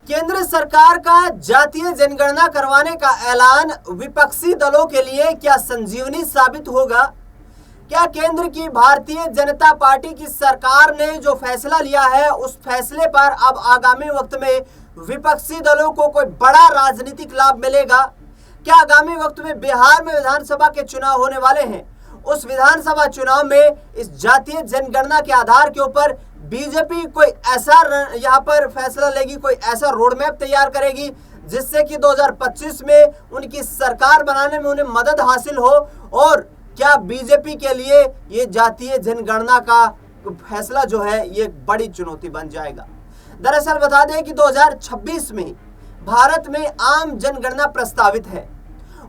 केंद्र सरकार का जातीय जनगणना करवाने का ऐलान विपक्षी दलों के लिए क्या संजीवनी साबित होगा? क्या केंद्र की भारतीय जनता पार्टी की सरकार ने जो फैसला लिया है उस फैसले पर अब आगामी वक्त में विपक्षी दलों को कोई बड़ा राजनीतिक लाभ मिलेगा? क्या आगामी वक्त में बिहार में विधानसभा के चुनाव होने वाले हैं, उस विधानसभा चुनाव में इस जातीय जनगणना के आधार के ऊपर बीजेपी कोई ऐसा यहाँ पर फैसला लेगी, कोई ऐसा रोड मैप तैयार करेगी जिससे कि 2025 में उनकी सरकार बनाने में उन्हें मदद हासिल हो? और क्या बीजेपी के लिए ये जातीय जनगणना का फैसला जो है ये बड़ी चुनौती बन जाएगा? दरअसल बता दें कि 2026 में भारत में आम जनगणना प्रस्तावित है।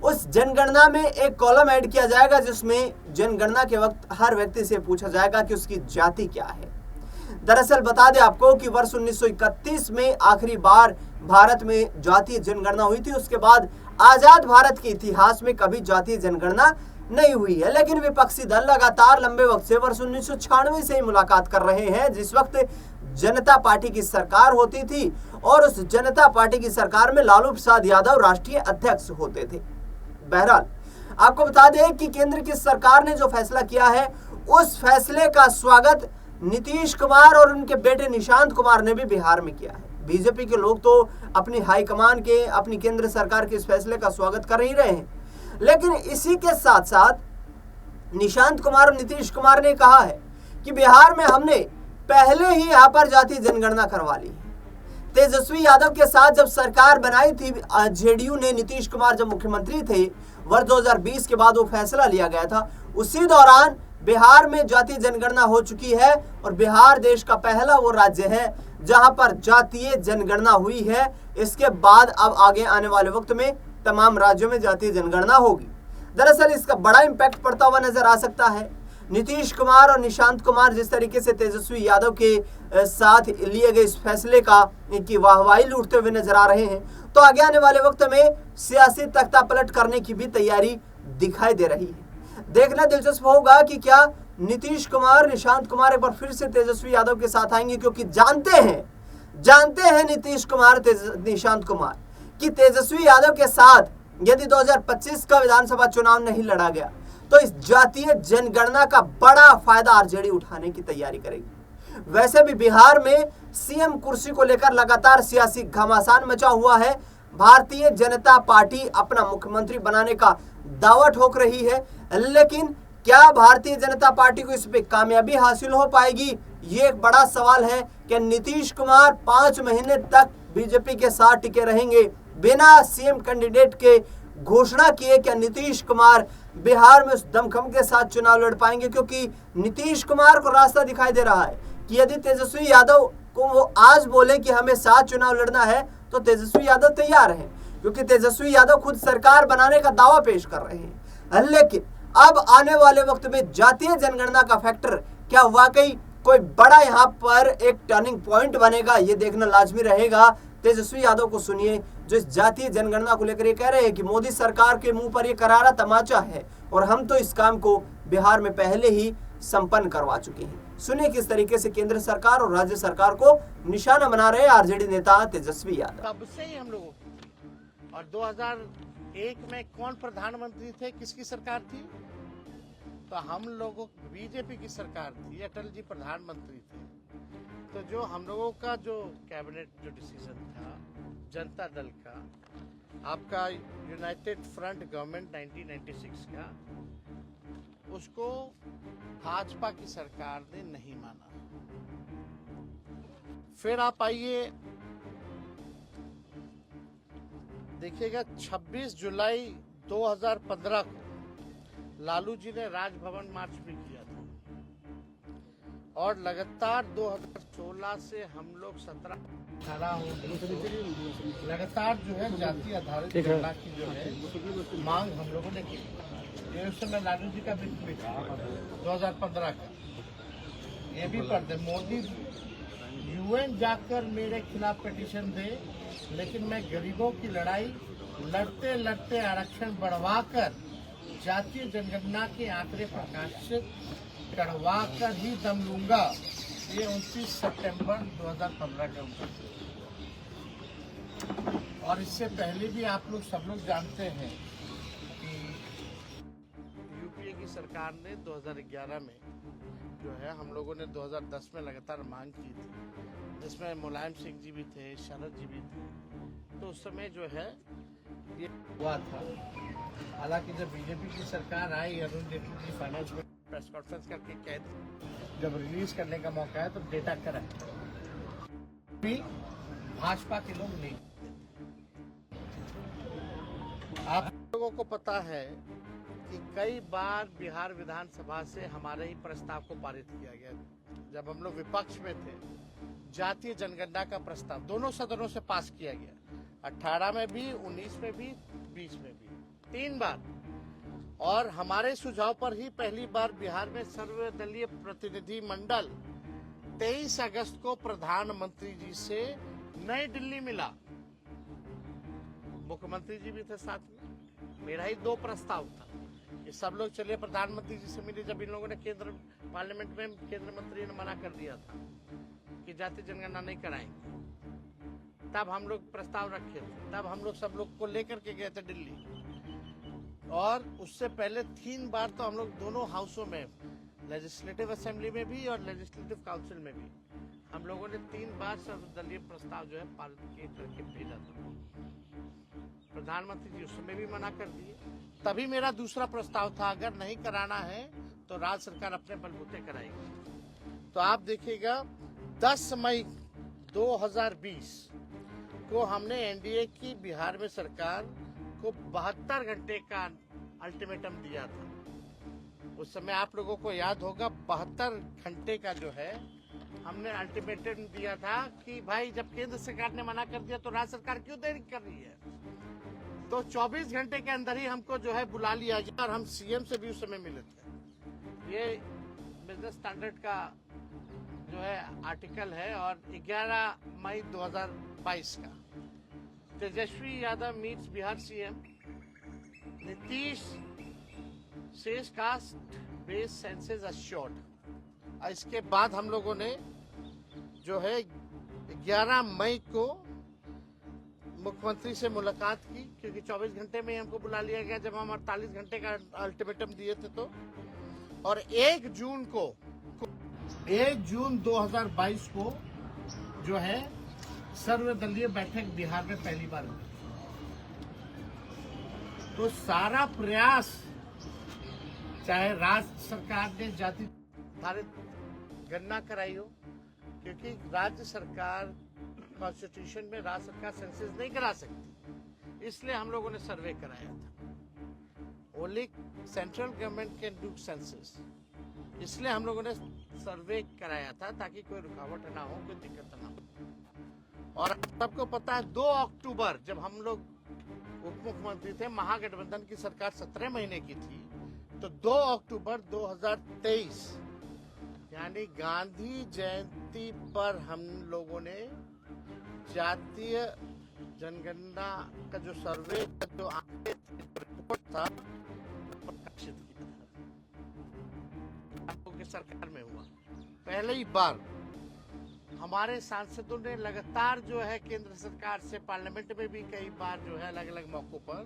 उस जनगणना में एक कॉलम ऐड किया जाएगा जिसमें जनगणना के वक्त हर व्यक्ति से पूछा जाएगा कि उसकी जाति क्या है। दरअसल बता दें आपको कि वर्ष 1931 में आखिरी बार भारत में जातीय जनगणना हुई थी। उसके बाद आजाद भारत के इतिहास में कभी जातीय जनगणना नहीं हुई है। लेकिन विपक्षी दल लगातार लंबे वक्त से वर्ष 1996 से ही मुलाकात कर रहे हैं, जिस वक्त जनता पार्टी की सरकार होती थी और उस जनता पार्टी की सरकार में लालू प्रसाद यादव राष्ट्रीय अध्यक्ष होते थे। बहरहाल आपको बता दें कि केंद्र की सरकार ने जो फैसला किया है उस फैसले का स्वागत नीतीश कुमार और उनके बेटे निशांत कुमार ने भी बिहार में किया है। बीजेपी के लोग तो अपनी हाईकमान के, अपनी केंद्र सरकार के इस फैसले का स्वागत कर ही रहे हैं, लेकिन इसी के साथ साथ निशांत कुमार और नीतीश कुमार ने कहा है कि बिहार में हमने पहले ही यहाँ पर जातीय जनगणना करवा ली है। तेजस्वी यादव के साथ जब सरकार बनाई थी जेडीयू ने, नीतीश कुमार जब मुख्यमंत्री थे वर्ष 2020 के बाद वो फैसला लिया गया था, उसी दौरान बिहार में जातीय जनगणना हो चुकी है और बिहार देश का पहला वो राज्य है जहां पर जातीय जनगणना हुई है। इसके बाद अब आगे आने वाले वक्त में तमाम राज्यों में जातीय जनगणना होगी। दरअसल इसका बड़ा इम्पैक्ट पड़ता हुआ नजर आ सकता है। नीतीश कुमार और निशांत कुमार जिस तरीके से तेजस्वी यादव के साथ लिए गए इस फैसले का इनकी वाहवाही लूटते हुए नजर आ रहे हैं, तो आगे आने वाले वक्त में सियासी तख्ता पलट करने की भी तैयारी दिखाई दे रही है। देखना दिलचस्प होगा कि क्या नीतीश कुमार, निशांत कुमार एक बार फिर से तेजस्वी यादव के साथ आएंगे, क्योंकि जानते हैं नीतीश कुमार, निशांत कुमार कि तेजस्वी यादव के साथ यदि 2025 का विधानसभा चुनाव नहीं लड़ा गया तो इस जातीय जनगणना का बड़ा फायदा आरजेडी उठाने की तैयारी करेगी। वैसे भी बिहार में सीएम कुर्सी को लेकर लगातार सियासी घमासान मचा हुआ है। भारतीय जनता पार्टी अपना मुख्यमंत्री बनाने का दावा ठोक रही है, लेकिन क्या भारतीय जनता पार्टी को इस पे कामयाबी हासिल हो पाएगी, ये एक बड़ा सवाल है। कि नीतीश कुमार 5 महीने तक बीजेपी के साथ टिके रहेंगे बिना सीएम कैंडिडेट के घोषणा किए? क्या नीतीश कुमार बिहार में उस दमखम के साथ चुनाव लड़ पाएंगे? क्योंकि नीतीश कुमार को रास्ता दिखाई दे रहा है कि यदि तेजस्वी यादव को वो आज बोले कि हमें साथ चुनाव लड़ना है तो तेजस्वी यादव तैयार हैं, क्योंकि तेजस्वी यादव खुद सरकार बनाने का दावा पेश कर रहे हैं। लेकिन अब आने वाले वक्त में जातीय जनगणना का फैक्टर क्या वाकई कोई बड़ा यहाँ पर एक टर्निंग पॉइंट बनेगा, ये देखना लाजमी रहेगा। तेजस्वी यादव को सुनिए जो इस जातीय जनगणना को लेकर ये कह रहे हैं कि मोदी सरकार के मुंह पर ये करारा तमाचा है और हम तो इस काम को बिहार में पहले ही संपन्न करवा चुके हैं। सुनिए किस तरीके से केंद्र सरकार और राज्य सरकार को निशाना बना रहे आरजेडी नेता तेजस्वी यादव। तब से ही हम लोगों और 2001 में कौन प्रधानमंत्री थे, किसकी सरकार थी? तो हम लोगों बीजेपी की सरकार थी, अटल जी प्रधानमंत्री थे। तो जो हम लोगों का जो कैबिनेट जो डिसीजन था जनता दल का, आपका यूनाइटेड फ्रंट गवर्नमेंट 1996 का, उसको भाजपा की सरकार ने नहीं माना। फिर आप आइए देखिएगा 26 जुलाई 2015 को लालू जी ने राजभवन मार्च भी किया था और लगातार 2016 से हम लोग 17 खड़ा हो लगातार जो है जाति आधारित गणना की जो है मांग हम लोगों ने की। ये उस समय लालू जी का भी 2015 का ये भी पढ़ते, मोदी यूएन जाकर मेरे खिलाफ पिटीशन दे, लेकिन मैं गरीबों की लड़ाई लड़ते लड़ते आरक्षण बढ़वाकर जातीय जनगणना के आंकड़े प्रकाशित करवा कर ही दम लूंगा। ये 29 सितंबर 2015 का और इससे पहले भी आप लोग सब लोग जानते हैं कि यूपीए की सरकार ने 2011 में जो है हम लोगों ने 2010 में लगातार मांग की थी, जिसमें मुलायम सिंह जी भी थे, शरद जी भी थे। तो उस समय जो है ये हुआ था। हालांकि जब बीजेपी की सरकार आई, अरुण जेटली जी फाइनेंस में प्रेस कॉन्फ्रेंस करके कह जब रिलीज करने का मौका है तो डेटा करेक्ट भी भाजपा के लोग नहीं। आप लोगों को पता है कि कई बार बिहार विधानसभा से हमारे ही प्रस्ताव को पारित किया गया। जब हम लोग विपक्ष में थे, जातीय जनगणना का प्रस्ताव दोनों सदनों से पास किया गया, 18 में भी, 19 में भी, 20 में भी, 3 बार। और हमारे सुझाव पर ही पहली बार बिहार में सर्वदलीय प्रतिनिधि मंडल 23 अगस्त को प्रधानमंत्री जी से नई दिल्ली मिला। मुख्यमंत्री जी भी थे साथ में। मेरा ही 2 प्रस्ताव था कि सब लोग चलिए प्रधानमंत्री जी से मिले। जब इन लोगों ने केंद्र पार्लियामेंट में केंद्र मंत्री ने मना कर दिया था कि जातीय जनगणना नहीं कराएंगे, तब हम लोग प्रस्ताव रखे थे। तब हम लोग सब लोग को लेकर के गए थे दिल्ली। और उससे पहले 3 बार तो हम लोग दोनों हाउसों में, लेजिस्लेटिव असेंबली में भी और लेजिस्लेटिव काउंसिल में भी, हम लोगों ने 3 बार सर्वदलीय प्रस्ताव जो है पारित करके भेजा था। प्रधानमंत्री जी उस समय भी मना कर दिए। तभी मेरा दूसरा प्रस्ताव था, अगर नहीं कराना है तो राज्य सरकार अपने बलबूते कराएगी। तो आप देखिएगा 10 मई 2020 को हमने एनडीए की बिहार में सरकार को 72 घंटे का अल्टीमेटम दिया था। उस समय आप लोगों को याद होगा 72 घंटे का जो है हमने अल्टीमेटम दिया था कि भाई जब केंद्र सरकार ने मना कर दिया तो राज्य सरकार क्यों देरी कर रही है। तो 24 घंटे के अंदर ही हमको जो है बुला लिया गया और हम सीएम से भी उस समय मिले थे। ये बिजनेस स्टैंडर्ड का जो है आर्टिकल है। और 11 मई 2022 का Tejashwi Yadav meets Bihar CM, Nitish says caste base census assured. इसके बाद हम लोगों ने जो है 11 मई को मुख्यमंत्री से मुलाकात की, क्योंकि 24 घंटे में ही हमको बुला लिया गया जब हम 48 घंटे का अल्टीमेटम दिए थे। तो और 1 जून 2022 को जो है सर्वदलीय बैठक बिहार में पहली बार हुई। तो सारा प्रयास, चाहे राज्य सरकार ने जाति आधारित गणना कराई हो, क्योंकि राज्य सरकार कॉन्स्टिट्यूशन में राज्य सरकार सेंसस नहीं करा सकती, इसलिए हम लोगों ने सर्वे कराया था। Only central government can do census, इसलिए हम लोगों ने सर्वे कराया था ताकि कोई रुकावट ना हो, कोई दिक्कत ना हो। और सबको पता है 2 अक्टूबर जब हम लोग उप मुख्यमंत्री थे, महागठबंधन की सरकार 17 महीने की थी, तो 2 अक्टूबर 2023 यानी गांधी जयंती पर हम लोगों ने जातीय जनगणना का जो सर्वे का जो रिपोर्ट था प्रकाशित किया था। की सरकार में हुआ पहले ही बार। हमारे सांसदों ने लगातार जो है केंद्र सरकार से पार्लियामेंट में भी कई बार जो है अलग अलग मौकों पर